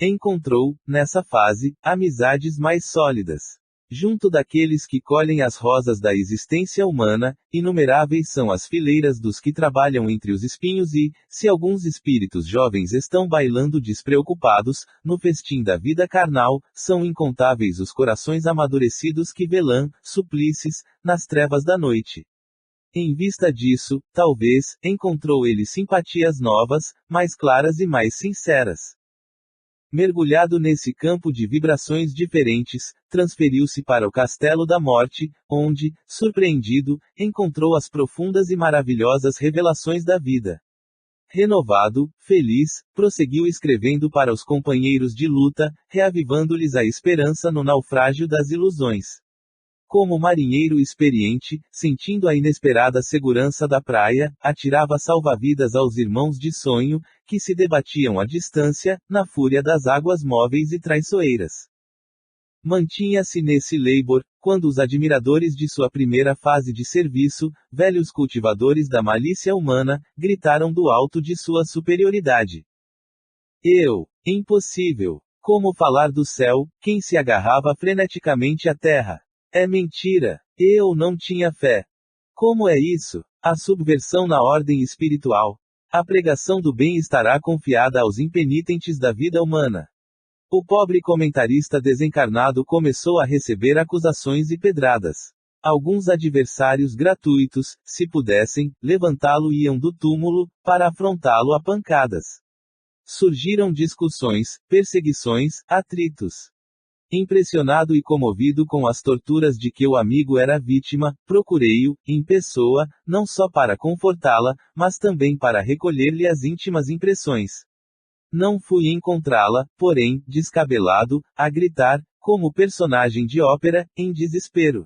Speaker 1: Encontrou, nessa fase, amizades mais sólidas. Junto daqueles que colhem as rosas da existência humana, inumeráveis são as fileiras dos que trabalham entre os espinhos e, se alguns espíritos jovens estão bailando despreocupados, no festim da vida carnal, são incontáveis os corações amadurecidos que velã, suplices, nas trevas da noite. Em vista disso, talvez, encontrou ele simpatias novas, mais claras e mais sinceras. Mergulhado nesse campo de vibrações diferentes, transferiu-se para o Castelo da Morte, onde, surpreendido, encontrou as profundas e maravilhosas revelações da vida. Renovado, feliz, prosseguiu escrevendo para os companheiros de luta, reavivando-lhes a esperança no naufrágio das ilusões. Como marinheiro experiente, sentindo a inesperada segurança da praia, atirava salva-vidas aos irmãos de sonho, que se debatiam à distância, na fúria das águas móveis e traiçoeiras. Mantinha-se nesse leibor, quando os admiradores de sua primeira fase de serviço, velhos cultivadores da malícia humana, gritaram do alto de sua superioridade. Impossível! Como falar do céu, quem se agarrava freneticamente à terra? É mentira! Eu não tinha fé. Como é isso? A subversão na ordem espiritual. A pregação do bem estará confiada aos impenitentes da vida humana. O pobre comentarista desencarnado começou a receber acusações e pedradas. Alguns adversários gratuitos, se pudessem, levantá-lo iam do túmulo, para afrontá-lo a pancadas. Surgiram discussões, perseguições, atritos. Impressionado e comovido com as torturas de que o amigo era vítima, procurei-o, em pessoa, não só para confortá-la, mas também para recolher-lhe as íntimas impressões. Não fui encontrá-la, porém, descabelado, a gritar, como personagem de ópera, em desespero.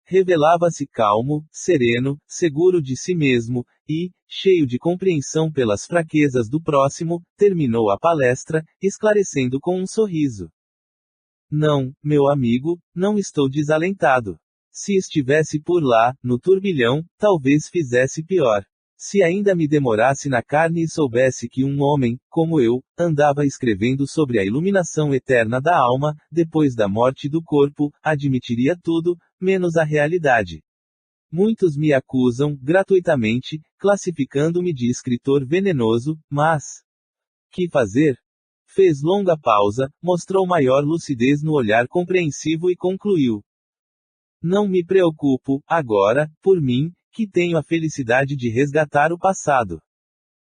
Speaker 1: Revelava-se calmo, sereno, seguro de si mesmo, e, cheio de compreensão pelas fraquezas do próximo, terminou a palestra, esclarecendo com um sorriso. Não, meu amigo, não estou desalentado. Se estivesse por lá, no turbilhão, talvez fizesse pior. Se ainda me demorasse na carne e soubesse que um homem, como eu, andava escrevendo sobre a iluminação eterna da alma, depois da morte do corpo, admitiria tudo, menos a realidade. Muitos me acusam, gratuitamente, classificando-me de escritor venenoso, mas... que fazer? Fez longa pausa, mostrou maior lucidez no olhar compreensivo e concluiu. Não me preocupo, agora, por mim, que tenho a felicidade de resgatar o passado.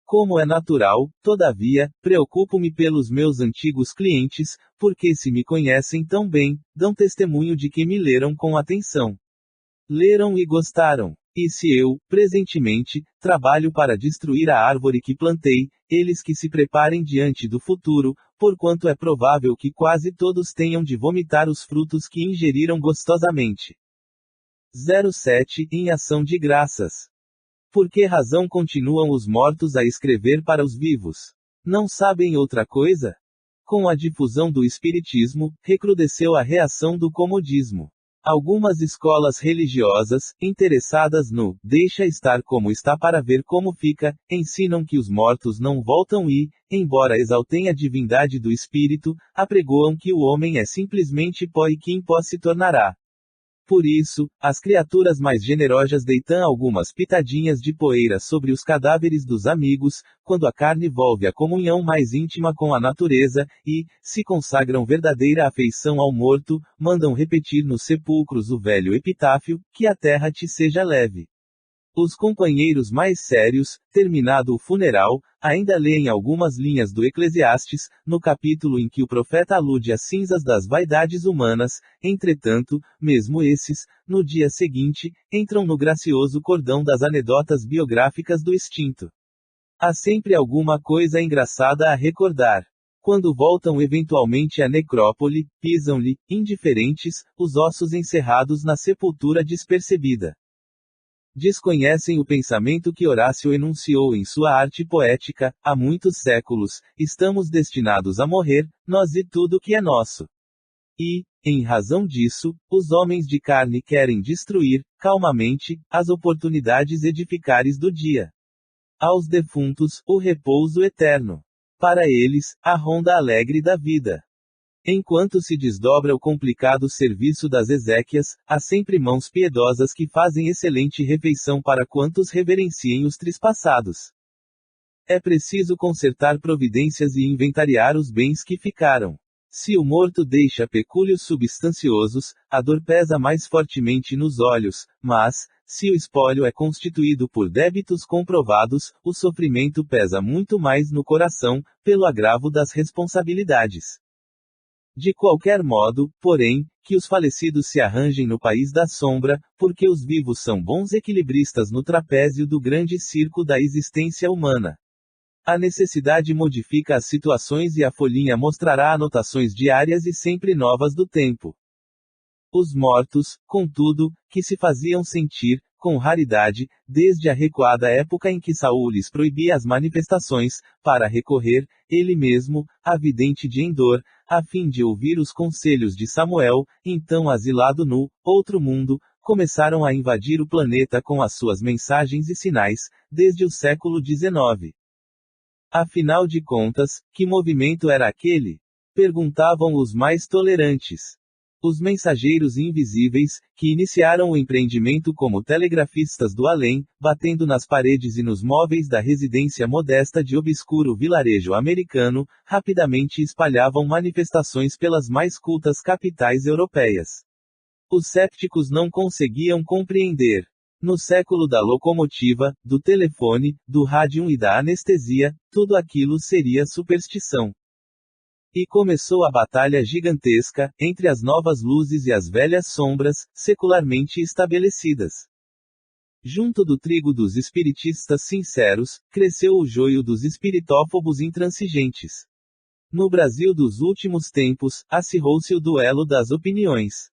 Speaker 1: Como é natural, todavia, preocupo-me pelos meus antigos clientes, porque se me conhecem tão bem, dão testemunho de que me leram com atenção. Leram e gostaram. E se eu, presentemente, trabalho para destruir a árvore que plantei, eles que se preparem diante do futuro, porquanto é provável que quase todos tenham de vomitar os frutos que ingeriram gostosamente. 07 Em ação de graças. Por que razão continuam os mortos a escrever para os vivos? Não sabem outra coisa? Com a difusão do espiritismo, recrudesceu a reação do comodismo. Algumas escolas religiosas, interessadas no deixa estar como está para ver como fica, ensinam que os mortos não voltam e, embora exaltem a divindade do espírito, apregoam que o homem é simplesmente pó e que em pó se tornará. Por isso, as criaturas mais generosas deitam algumas pitadinhas de poeira sobre os cadáveres dos amigos, quando a carne volve à comunhão mais íntima com a natureza, e, se consagram verdadeira afeição ao morto, mandam repetir nos sepulcros o velho epitáfio, que a terra te seja leve. Os companheiros mais sérios, terminado o funeral, ainda leem algumas linhas do Eclesiastes, no capítulo em que o profeta alude às cinzas das vaidades humanas, entretanto, mesmo esses, no dia seguinte, entram no gracioso cordão das anedotas biográficas do extinto. Há sempre alguma coisa engraçada a recordar. Quando voltam eventualmente à necrópole, pisam-lhe, indiferentes, os ossos encerrados na sepultura despercebida. Desconhecem o pensamento que Horácio enunciou em sua arte poética, há muitos séculos, estamos destinados a morrer, nós e tudo que é nosso. E, em razão disso, os homens de carne querem destruir, calmamente, as oportunidades edificares do dia. Aos defuntos, o repouso eterno. Para eles, a ronda alegre da vida. Enquanto se desdobra o complicado serviço das exéquias, há sempre mãos piedosas que fazem excelente refeição para quantos reverenciem os trespassados. É preciso concertar providências e inventariar os bens que ficaram. Se o morto deixa pecúlios substanciosos, a dor pesa mais fortemente nos olhos, mas, se o espólio é constituído por débitos comprovados, o sofrimento pesa muito mais no coração, pelo agravo das responsabilidades. De qualquer modo, porém, que os falecidos se arranjem no país da sombra, porque os vivos são bons equilibristas no trapézio do grande circo da existência humana. A necessidade modifica as situações e a folhinha mostrará anotações diárias e sempre novas do tempo. Os mortos, contudo, que se faziam sentir, com raridade, desde a recuada época em que Saul lhes proibia as manifestações, para recorrer, ele mesmo, a vidente de Endor, a fim de ouvir os conselhos de Samuel, então asilado no outro mundo, começaram a invadir o planeta com as suas mensagens e sinais, desde o século XIX. Afinal de contas, que movimento era aquele? Perguntavam os mais tolerantes. Os mensageiros invisíveis, que iniciaram o empreendimento como telegrafistas do além, batendo nas paredes e nos móveis da residência modesta de obscuro vilarejo americano, rapidamente espalhavam manifestações pelas mais cultas capitais europeias. Os cépticos não conseguiam compreender. No século da locomotiva, do telefone, do rádio e da anestesia, tudo aquilo seria superstição. E começou a batalha gigantesca, entre as novas luzes e as velhas sombras, secularmente estabelecidas. Junto do trigo dos espiritistas sinceros, cresceu o joio dos espiritófobos intransigentes. No Brasil dos últimos tempos, acirrou-se o duelo das opiniões.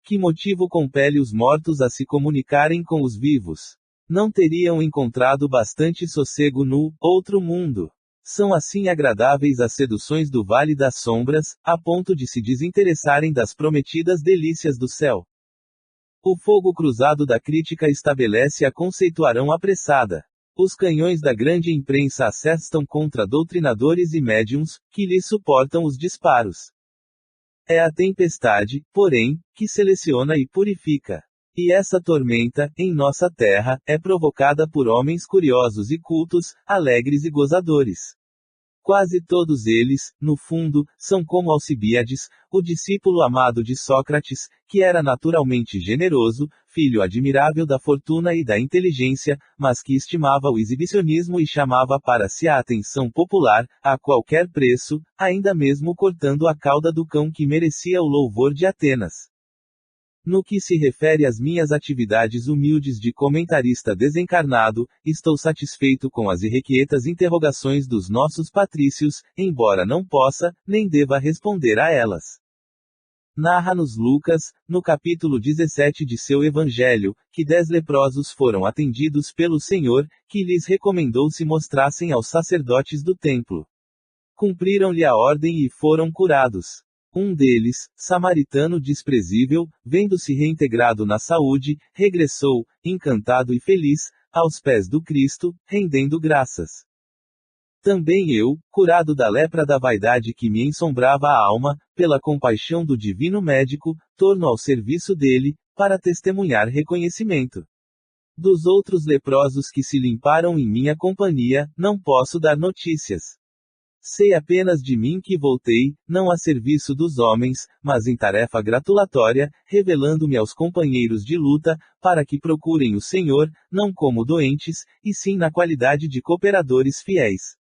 Speaker 1: Que motivo compele os mortos a se comunicarem com os vivos? Não teriam encontrado bastante sossego no outro mundo? São assim agradáveis as seduções do Vale das Sombras, a ponto de se desinteressarem das prometidas delícias do céu. O fogo cruzado da crítica estabelece a conceituarão apressada. Os canhões da grande imprensa assestam contra doutrinadores e médiums, que lhes suportam os disparos. É a tempestade, porém, que seleciona e purifica. E essa tormenta, em nossa terra, é provocada por homens curiosos e cultos, alegres e gozadores. Quase todos eles, no fundo, são como Alcibíades, o discípulo amado de Sócrates, que era naturalmente generoso, filho admirável da fortuna e da inteligência, mas que estimava o exibicionismo e chamava para si a atenção popular, a qualquer preço, ainda mesmo cortando a cauda do cão que merecia o louvor de Atenas. No que se refere às minhas atividades humildes de comentarista desencarnado, estou satisfeito com as irrequietas interrogações dos nossos patrícios, embora não possa, nem deva responder a elas. Narra-nos Lucas, no capítulo 17 de seu Evangelho, que 10 leprosos foram atendidos pelo Senhor, que lhes recomendou se mostrassem aos sacerdotes do templo. Cumpriram-lhe a ordem e foram curados. Um deles, samaritano desprezível, vendo-se reintegrado na saúde, regressou, encantado e feliz, aos pés do Cristo, rendendo graças. Também eu, curado da lepra da vaidade que me ensombrava a alma, pela compaixão do divino médico, torno ao serviço dele, para testemunhar reconhecimento. Dos outros leprosos que se limparam em minha companhia, não posso dar notícias. Sei apenas de mim que voltei, não a serviço dos homens, mas em tarefa gratulatória, revelando-me aos companheiros de luta, para que procurem o Senhor, não como doentes, e sim na qualidade de cooperadores fiéis.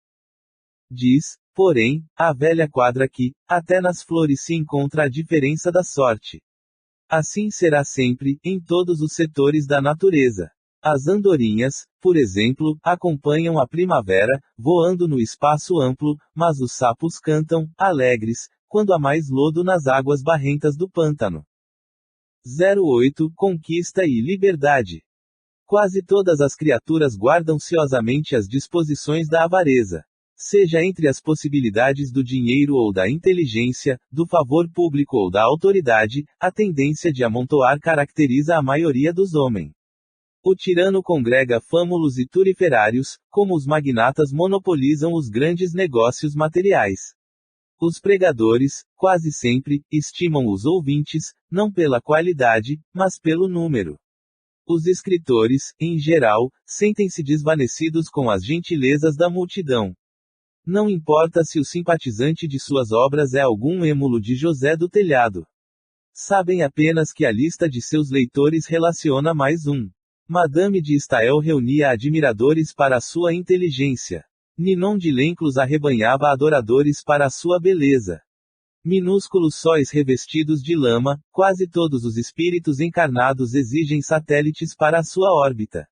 Speaker 1: Diz, porém, a velha quadra que, até nas flores se encontra a diferença da sorte. Assim será sempre, em todos os setores da natureza. As andorinhas, por exemplo, acompanham a primavera, voando no espaço amplo, mas os sapos cantam, alegres, quando há mais lodo nas águas barrentas do pântano. 08 Conquista e liberdade. Quase todas as criaturas guardam ciosamente as disposições da avareza. Seja entre as possibilidades do dinheiro ou da inteligência, do favor público ou da autoridade, a tendência de amontoar caracteriza a maioria dos homens. O tirano congrega fâmulos e turiferários, como os magnatas monopolizam os grandes negócios materiais. Os pregadores, quase sempre, estimam os ouvintes, não pela qualidade, mas pelo número. Os escritores, em geral, sentem-se desvanecidos com as gentilezas da multidão. Não importa se o simpatizante de suas obras é algum êmulo de José do Telhado. Sabem apenas que a lista de seus leitores relaciona mais um. Madame de Staël reunia admiradores para a sua inteligência. Ninon de Lenclos arrebanhava adoradores para a sua beleza. Minúsculos sóis revestidos de lama, quase todos os espíritos encarnados exigem satélites para a sua órbita.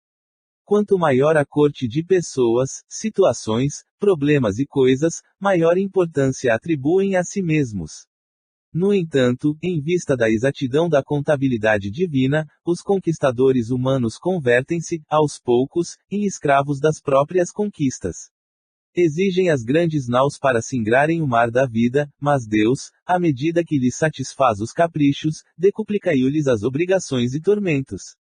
Speaker 1: Quanto maior a corte de pessoas, situações, problemas e coisas, maior importância atribuem a si mesmos. No entanto, em vista da exatidão da contabilidade divina, os conquistadores humanos convertem-se, aos poucos, em escravos das próprias conquistas. Exigem as grandes naus para singrarem o mar da vida, mas Deus, à medida que lhes satisfaz os caprichos, decuplicaiu-lhes as obrigações e tormentos.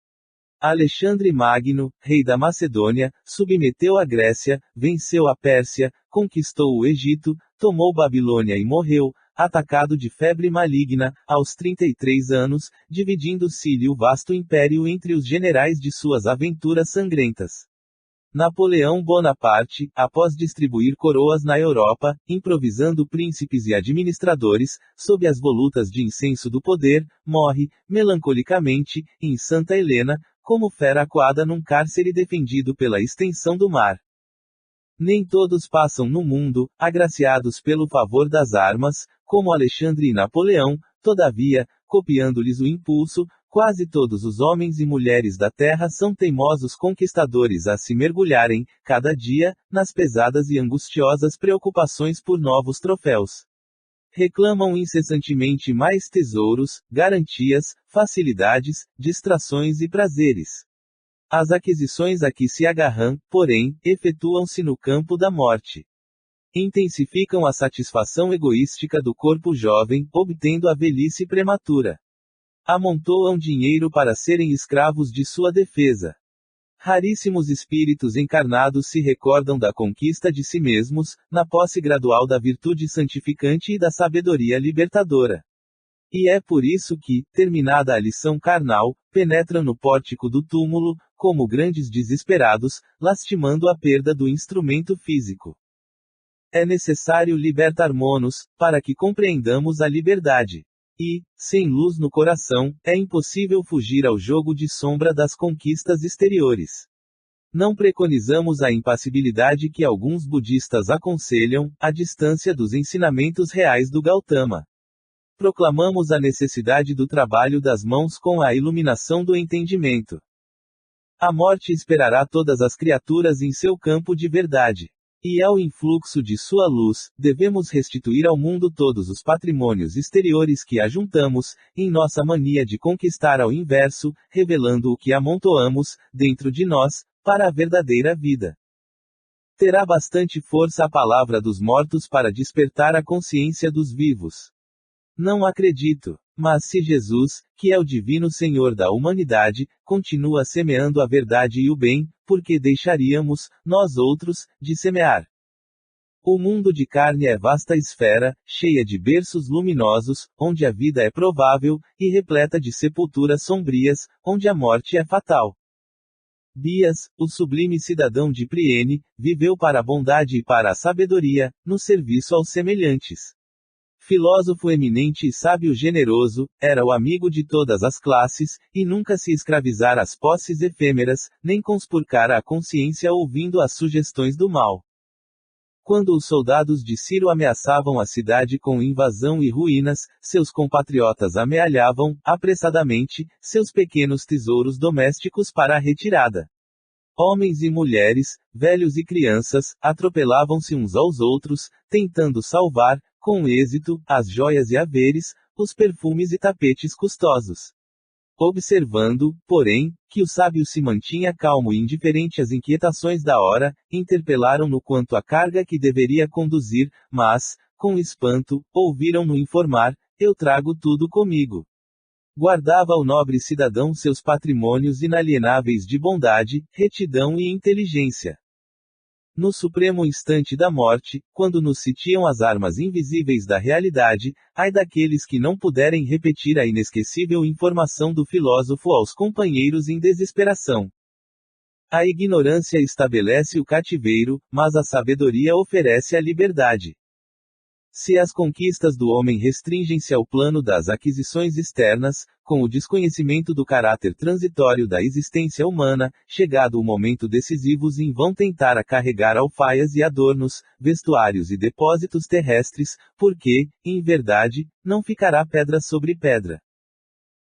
Speaker 1: Alexandre Magno, rei da Macedônia, submeteu a Grécia, venceu a Pérsia, conquistou o Egito, tomou Babilônia e morreu, atacado de febre maligna, aos 33 anos, dividindo-se-lhe o vasto império entre os generais de suas aventuras sangrentas. Napoleão Bonaparte, após distribuir coroas na Europa, improvisando príncipes e administradores, sob as volutas de incenso do poder, morre, melancolicamente, em Santa Helena, como fera acuada num cárcere defendido pela extensão do mar. Nem todos passam no mundo, agraciados pelo favor das armas, como Alexandre e Napoleão, todavia, copiando-lhes o impulso, quase todos os homens e mulheres da terra são teimosos conquistadores a se mergulharem, cada dia, nas pesadas e angustiosas preocupações por novos troféus. Reclamam incessantemente mais tesouros, garantias, facilidades, distrações e prazeres. As aquisições a que se agarram, porém, efetuam-se no campo da morte. Intensificam a satisfação egoística do corpo jovem, obtendo a velhice prematura. Amontoam dinheiro para serem escravos de sua defesa. Raríssimos espíritos encarnados se recordam da conquista de si mesmos, na posse gradual da virtude santificante e da sabedoria libertadora. E é por isso que, terminada a lição carnal, penetram no pórtico do túmulo, como grandes desesperados, lastimando a perda do instrumento físico. É necessário libertar-nos, para que compreendamos a liberdade. E, sem luz no coração, é impossível fugir ao jogo de sombra das conquistas exteriores. Não preconizamos a impassibilidade que alguns budistas aconselham, à distância dos ensinamentos reais do Gautama. Proclamamos a necessidade do trabalho das mãos com a iluminação do entendimento. A morte esperará todas as criaturas em seu campo de verdade. E ao influxo de sua luz, devemos restituir ao mundo todos os patrimônios exteriores que ajuntamos, em nossa mania de conquistar ao inverso, revelando o que amontoamos, dentro de nós, para a verdadeira vida. Terá bastante força a palavra dos mortos para despertar a consciência dos vivos. Não acredito. Mas se Jesus, que é o divino Senhor da humanidade, continua semeando a verdade e o bem, por que deixaríamos, nós outros, de semear? O mundo de carne é vasta esfera, cheia de berços luminosos, onde a vida é provável, e repleta de sepulturas sombrias, onde a morte é fatal. Bias, o sublime cidadão de Priene, viveu para a bondade e para a sabedoria, no serviço aos semelhantes. Filósofo eminente e sábio generoso, era o amigo de todas as classes, e nunca se escravizara às posses efêmeras, nem conspurcara a consciência ouvindo as sugestões do mal. Quando os soldados de Ciro ameaçavam a cidade com invasão e ruínas, seus compatriotas amealhavam, apressadamente, seus pequenos tesouros domésticos para a retirada. Homens e mulheres, velhos e crianças, atropelavam-se uns aos outros, tentando salvar, com êxito, as joias e haveres, os perfumes e tapetes custosos. Observando, porém, que o sábio se mantinha calmo e indiferente às inquietações da hora, interpelaram-no quanto à carga que deveria conduzir, mas, com espanto, ouviram-no informar: eu trago tudo comigo. Guardava o nobre cidadão seus patrimônios inalienáveis de bondade, retidão e inteligência. No supremo instante da morte, quando nos sitiam as armas invisíveis da realidade, ai daqueles que não puderem repetir a inesquecível informação do filósofo aos companheiros em desesperação. A ignorância estabelece o cativeiro, mas a sabedoria oferece a liberdade. Se as conquistas do homem restringem-se ao plano das aquisições externas, com o desconhecimento do caráter transitório da existência humana, chegado o momento decisivo vão tentar a carregar alfaias e adornos, vestuários e depósitos terrestres, porque, em verdade, não ficará pedra sobre pedra.